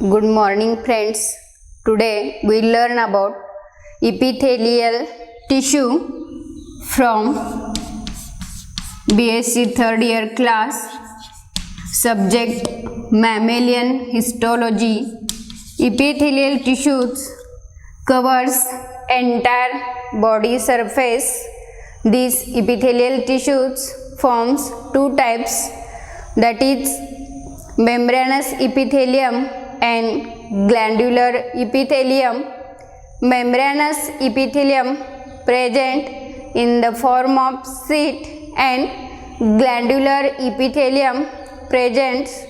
Good morning friends. Today we learn about epithelial tissue from BSc third year class. Subject mammalian histology. Epithelial tissues covers entire body surface. These epithelial tissues forms two types, that is membranous epithelium and glandular epithelium. Membranous epithelium present in the form of sheet and glandular epithelium presents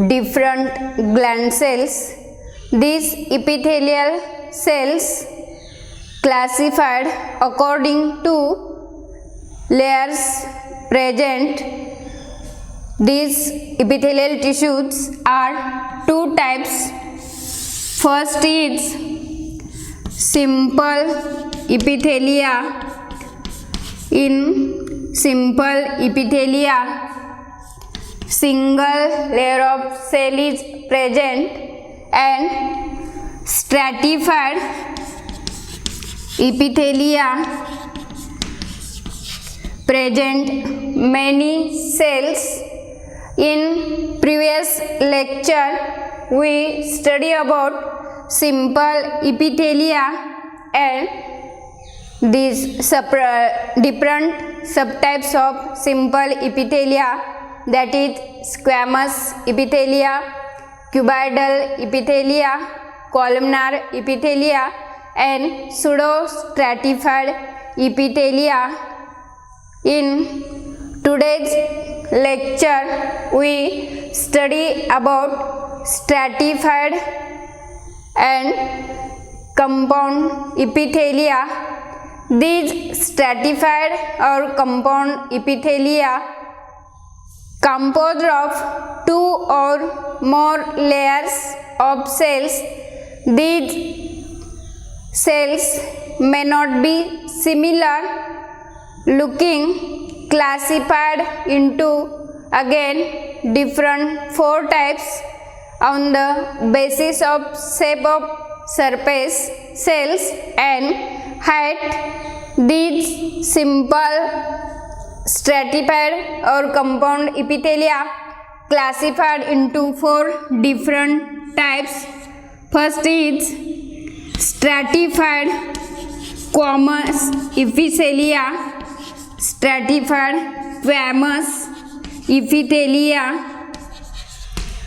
different gland cells. These epithelial cells classified according to layers present. These epithelial tissues are two types. First is simple epithelia. In simple epithelia, single layer of cell is present, and stratified epithelia present many cells. In previous lecture, we study about simple epithelia and these different subtypes of simple epithelia, that is squamous epithelia, cuboidal epithelia, columnar epithelia and pseudostratified epithelia. In today's lecture, we study about stratified and compound epithelia. These stratified or compound epithelia composed of two or more layers of cells. These cells may not be similar looking, classified into again different four types on the basis of shape of surface, cells and height. These simple stratified or compound epithelia classified into four different types. First is stratified squamous epithelia, stratified squamous epithelia.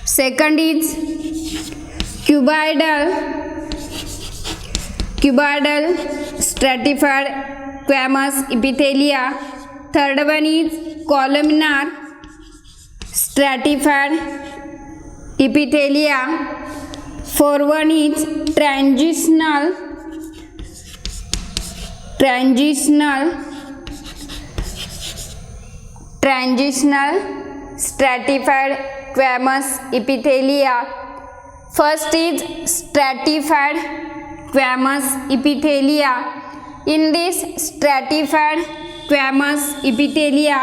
Second is cuboidal stratified squamous epithelia. Third one is columnar stratified epithelia. Fourth one is transitional stratified squamous epithelia. First is stratified squamous epithelia. In this stratified squamous epithelia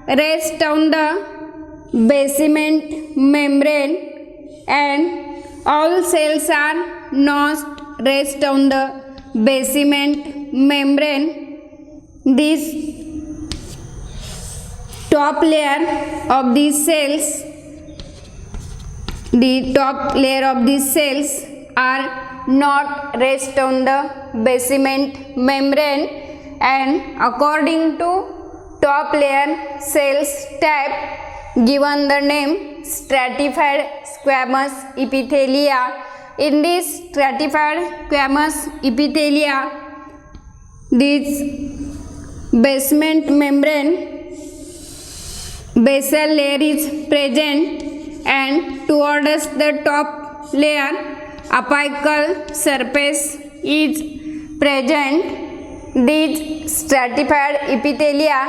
rest on the basement membrane, and all cells are not rest on the basement membrane. This top layer of these cells, are not rest on the basement membrane, and according to top layer cells type given the name stratified squamous epithelia. In this stratified squamous epithelia, this basement membrane basal layer is present, and towards the top layer apical surface is present. These stratified epithelia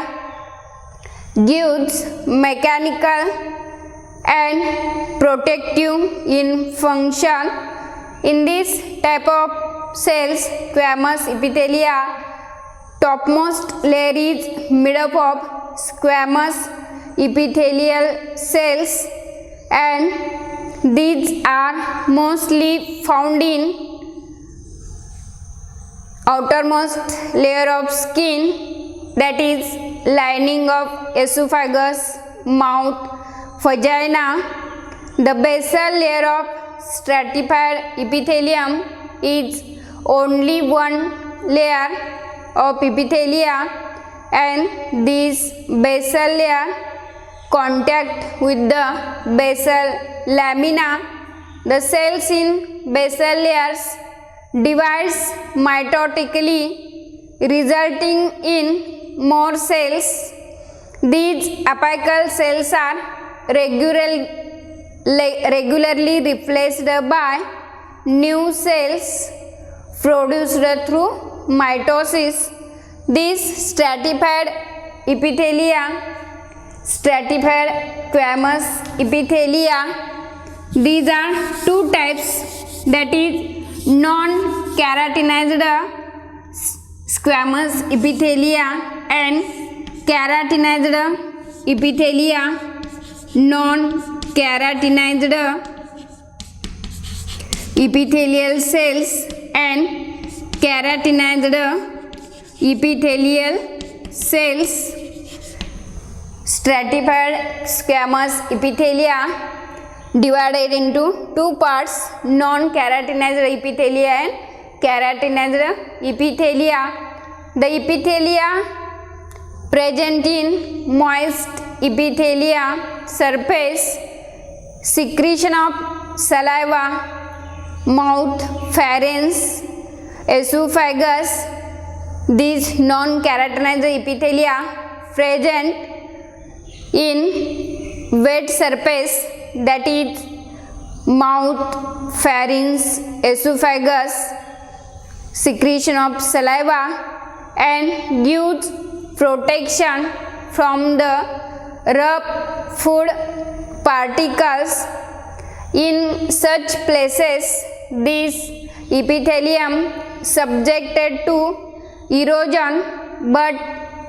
gives mechanical and protective in function. In this type of cells, squamous epithelia, topmost layer is made up of squamous epithelial cells, and These are mostly found in outermost layer of skin, that is lining of esophagus, mouth, vagina. The basal layer of stratified epithelium is only one layer of epithelia, and this basal layer contact with the basal lamina. The cells in basal layers divides mitotically, resulting in more cells. These apical cells are regularly replaced by new cells produced through mitosis. These stratified squamous epithelia, these are two types, that is non-keratinized squamous epithelia and keratinized epithelia. Non-keratinized epithelial cells and keratinized epithelial cells. Stratified squamous epithelia divided into two parts, non-keratinized epithelia and keratinized epithelia. The epithelia present in moist epithelia surface, secretion of saliva, mouth, pharynx, esophagus. These non-keratinized epithelia present in wet surface, that is mouth, pharynx, esophagus, secretion of saliva, and gives protection from the rough food particles. In such places, this epithelium subjected to erosion, but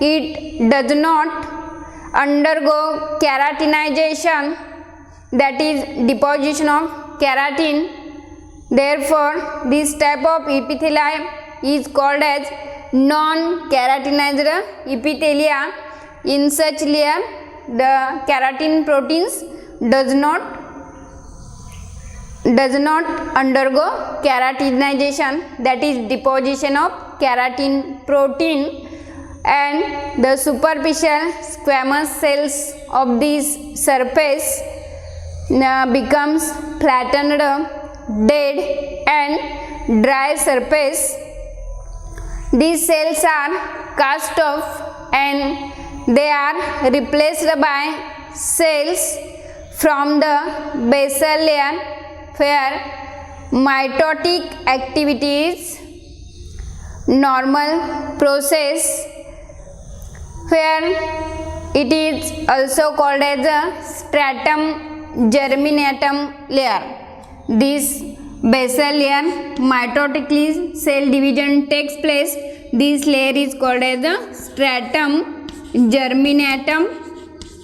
it does not undergo keratinization, that is deposition of keratin. Therefore, this type of epithelium is called as non-keratinized epithelia. In such layer, the keratin proteins does not undergo keratinization, that is deposition of keratin protein, and the superficial squamous cells of this surface becomes flattened, dead and dry surface. These cells are cast off and they are replaced by cells from the basal layer where mitotic activity is normal process, where it is also called as a stratum germinatum layer. This basal layer mitotically cell division takes place. This layer is called as the stratum germinatum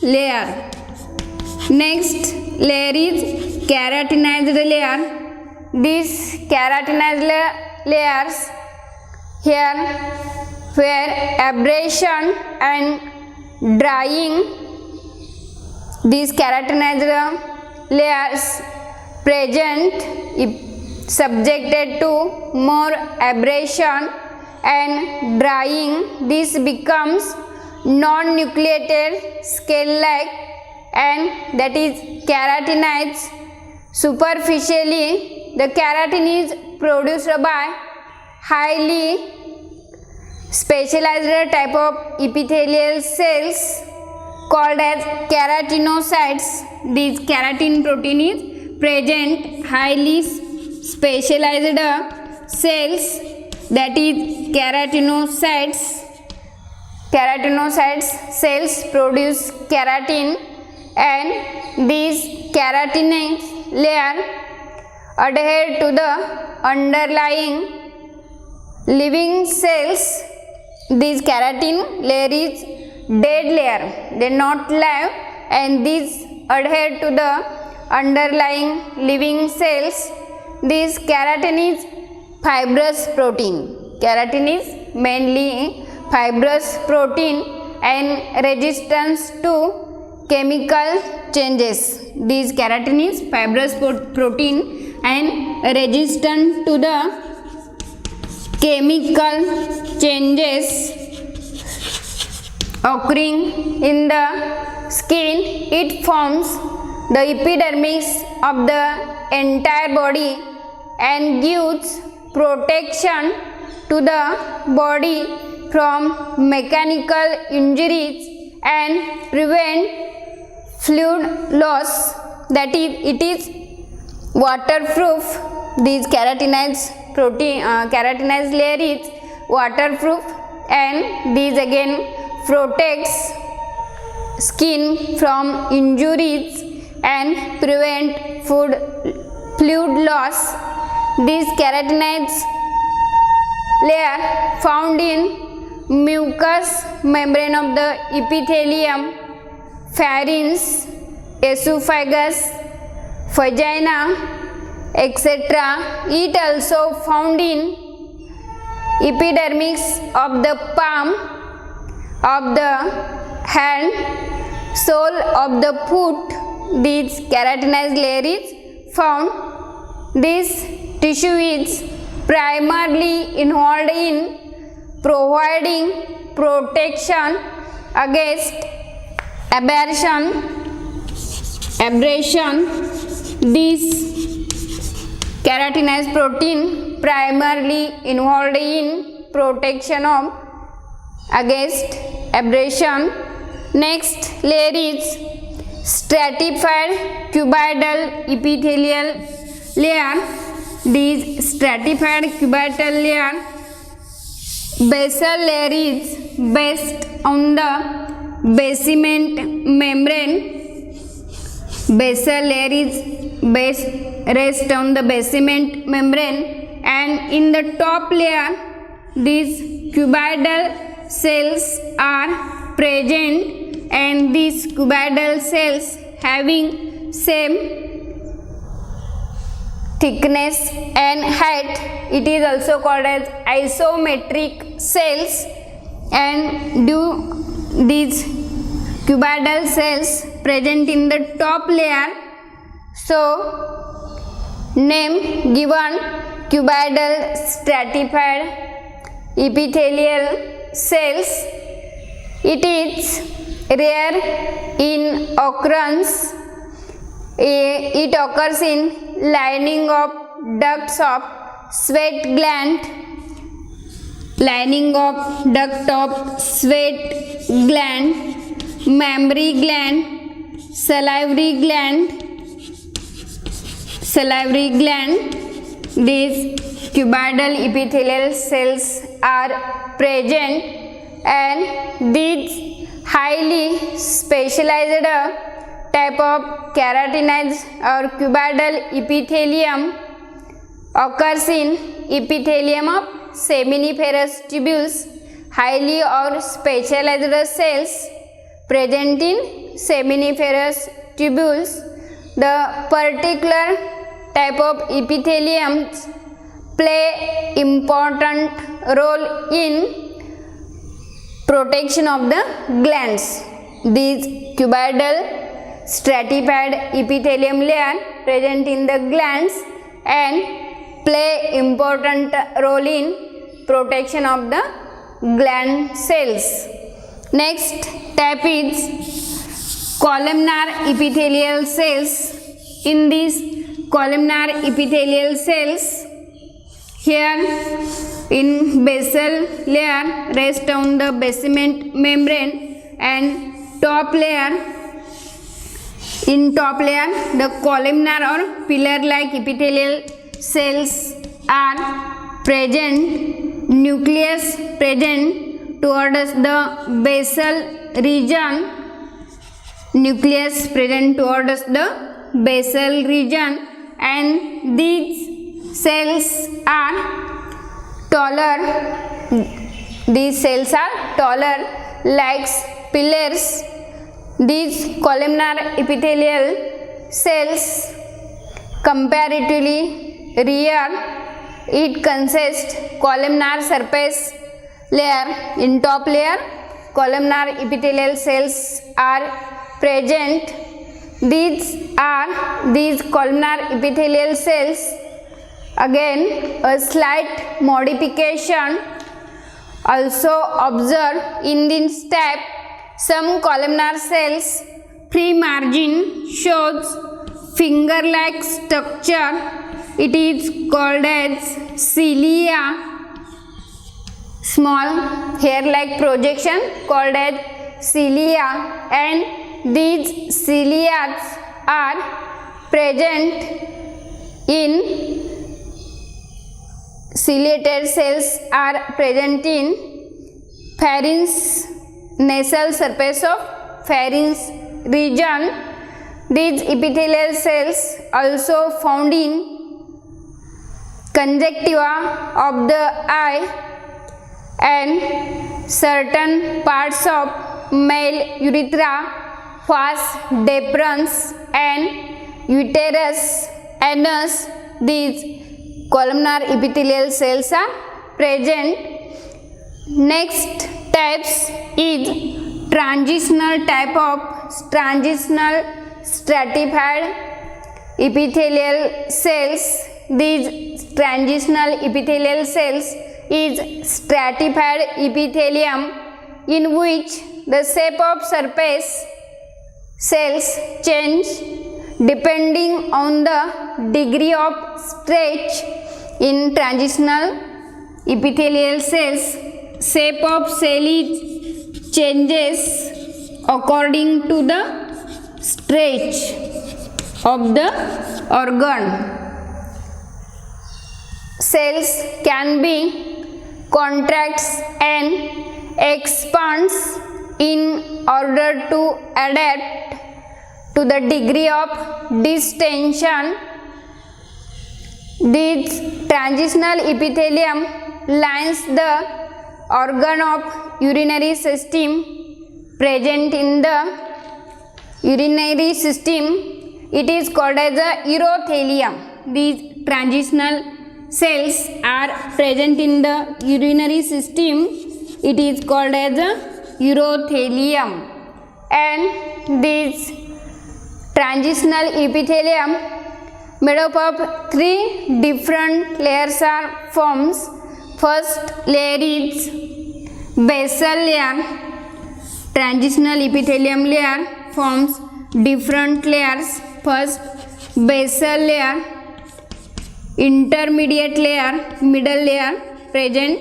layer. Next layer is keratinized layer. These keratinized layers here where abrasion and drying, these keratinized layers present if subjected to more abrasion and drying, this becomes non-nucleated scale-like, and that is keratinized. Superficially, the keratin is produced by highly specialized type of epithelial cells called as keratinocytes. This keratin protein is present highly specialized cells, that is keratinocytes. Keratinocytes cells produce keratin, and these keratinized layer adhere to the underlying living cells. This keratin layer is dead layer, they not live, and these adhere to the underlying living cells. This keratin is fibrous protein. Keratin is mainly fibrous protein and resistance to chemical changes. This keratin is fibrous protein and resistant to the chemical changes occurring in the skin. It forms the epidermis of the entire body and gives protection to the body from mechanical injuries and prevent fluid loss. That is, it is waterproof. This keratinized protein, keratinized layer is waterproof, and this again protects skin from injuries and prevent fluid loss. This keratinized layer found in mucous membrane of the epithelium, pharynx, esophagus, vagina, etc. It also found in epidermis of the palm of the hand, sole of the foot. This keratinized layer is found. This tissue is primarily involved in providing protection against abrasion. This keratinized protein primarily involved in protection of against abrasion. Next layer is stratified cuboidal epithelial layer. This stratified cuboidal layer, basal layer is based on the basement membrane. Basal layer is rest on the basement membrane, and in the top layer these cuboidal cells are present, and these cuboidal cells having same thickness and height. It is also called as isometric cells, and due these cuboidal cells present in the top layer, so name given cuboidal stratified epithelial cells. It is rare in occurrence. It occurs in lining of ducts of sweat gland, lining of duct of sweat gland, mammary gland, salivary gland. These cuboidal epithelial cells are present, and these highly specialized type of keratinized or cuboidal epithelium occurs in epithelium of seminiferous tubules. Highly or specialized cells present in seminiferous tubules. The particular type of epitheliums play important role in protection of the glands. These cuboidal stratified epithelium layer present in the glands and play important role in protection of the gland cells. Next type is columnar epithelial cells. In these columnar epithelial cells, here in basal layer rest on the basement membrane, and top layer, in top layer the columnar or pillar like epithelial cells are present. Nucleus present towards the basal region. Nucleus present towards the basal region, and these cells are taller. These cells are taller like pillars. These columnar epithelial cells comparatively rare. It consists columnar surface layer. In top layer, columnar epithelial cells are present. These columnar epithelial cells. Again, a slight modification also observed in this step. Some columnar cells free margin shows finger-like structure. It is called as cilia. Small hair-like projection called as cilia, and these cilia are present in ciliated cells are present in pharynx, nasal surface of pharynx region. These epithelial cells also found in conjunctiva of the eye and certain parts of male urethra, vas deferens and uterus anus. These columnar epithelial cells are present. Next types is transitional type of transitional stratified epithelial cells. These transitional epithelial cells is stratified epithelium in which the shape of surface cells change depending on the degree of stretch. In transitional epithelial cells, shape of cell is changes according to the stretch of the organ. Cells can be contracts and expands in order to adapt to the degree of distension. This transitional epithelium lines the organ of urinary system. Present in the urinary system, it is called as a urothelium. These transitional cells are present in the urinary system. It is called as a urothelium, and this transitional epithelium made up of three different layers are forms. First layer is basal layer. Transitional epithelium layer forms different layers. First basal layer, intermediate layer, middle layer present,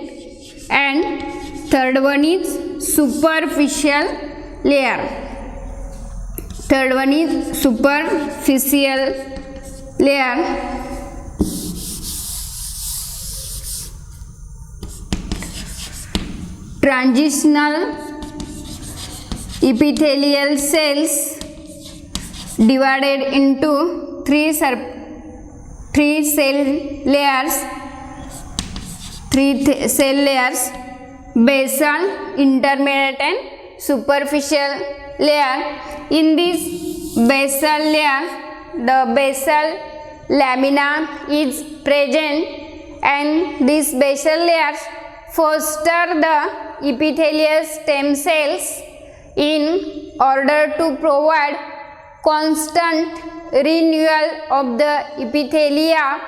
and third one is superficial layer. Third one is superficial layer. Transitional epithelial cells divided into three cell layers. Basal, intermediate and superficial layer. In this basal layer, the basal lamina is present, and these basal layers foster the epithelial stem cells in order to provide constant renewal of the epithelia.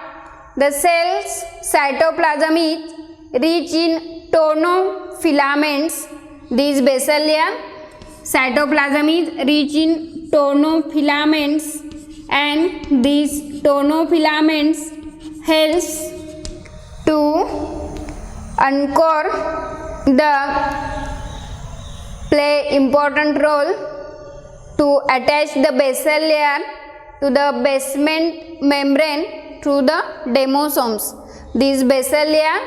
The cell's cytoplasm is rich in tonofilaments. These basal layer cytoplasm is rich in tonofilaments, and these tonofilaments helps to anchor the play important role to attach the basal layer to the basement membrane through the demosomes. These basal layer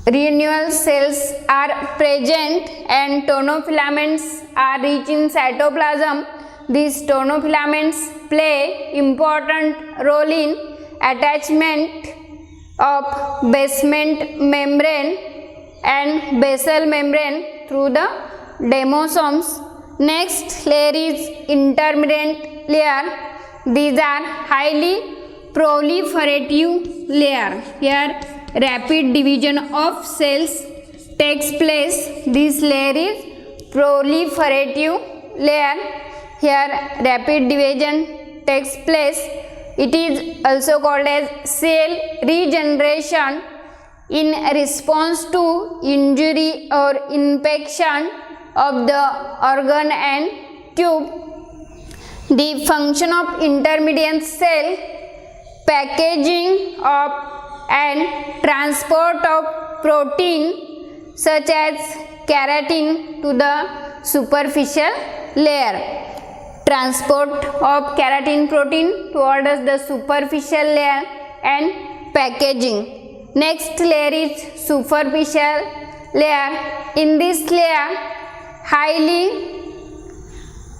renewal cells are present, and tonofilaments are rich in cytoplasm. These tonofilaments play important role in attachment of basement membrane and basal membrane through the demosomes. Next layer is intermediate layer. These are highly proliferative layer. Here rapid division of cells takes place. This layer is proliferative layer. Here rapid division takes place. It is also called as cell regeneration in response to injury or infection of the organ and tube. The function of intermediate cell packaging of and transport of protein such as keratin to the superficial layer. Transport of keratin protein towards the superficial layer and packaging. Next layer is superficial layer. In this layer, highly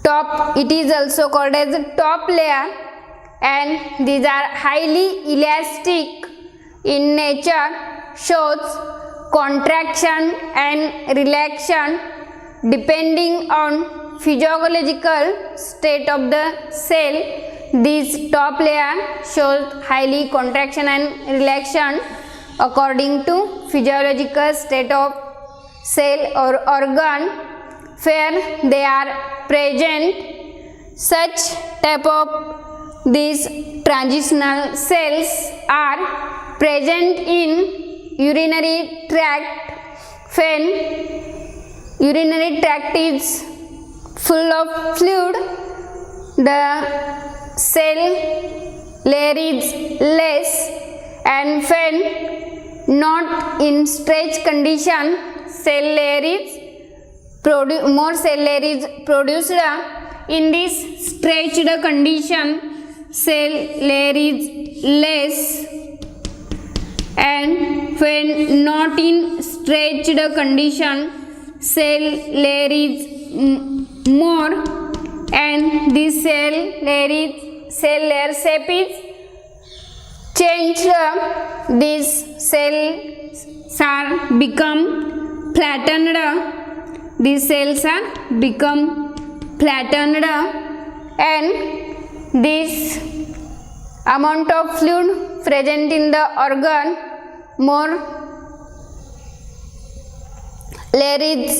top, it is also called as the top layer, and these are highly elastic in nature, shows contraction and relaxation depending on physiological state of the cell. This top layer shows highly contraction and relaxation according to physiological state of cell or organ where they are present. Such type of these transitional cells are present in urinary tract. When urinary tract is full of fluid, the cell layer is less, and when not in stretch condition, cell layer is more cell layer is produced. In this stretched condition, cell layer is less, and when not in stretched condition, cell layer is more, and this cell layer shape is changed. These cells are become flattened. These cells are become flattened, and this amount of fluid present in the organ, more layer is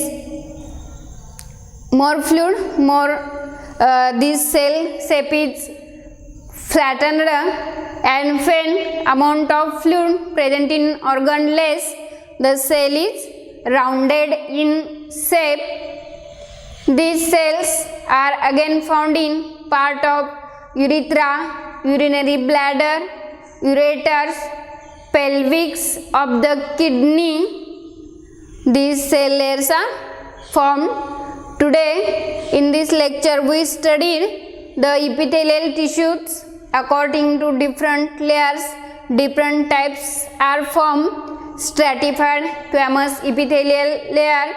more fluid, more this cell shape is flattened, and when amount of fluid present in organ less, the cell is rounded in shape. These cells are again found in part of urethra, urinary bladder, ureters, pelvis of the kidney. These cell layers are formed. Today in this lecture we studied the epithelial tissues. According to different layers, different types are formed. Stratified squamous epithelial layer,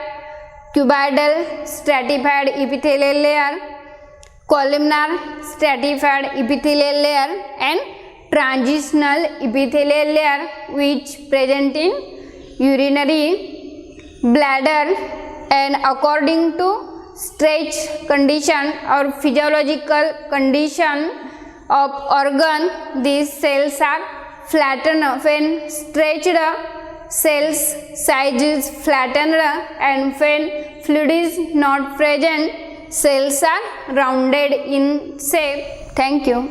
cuboidal stratified epithelial layer, columnar stratified epithelial layer, and transitional epithelial layer which present in urinary bladder. And according to stretch condition or physiological condition of organ, these cells are flattened. When stretched, cells size is flattened, and when fluid is not present, cells are rounded in shape. Thank you.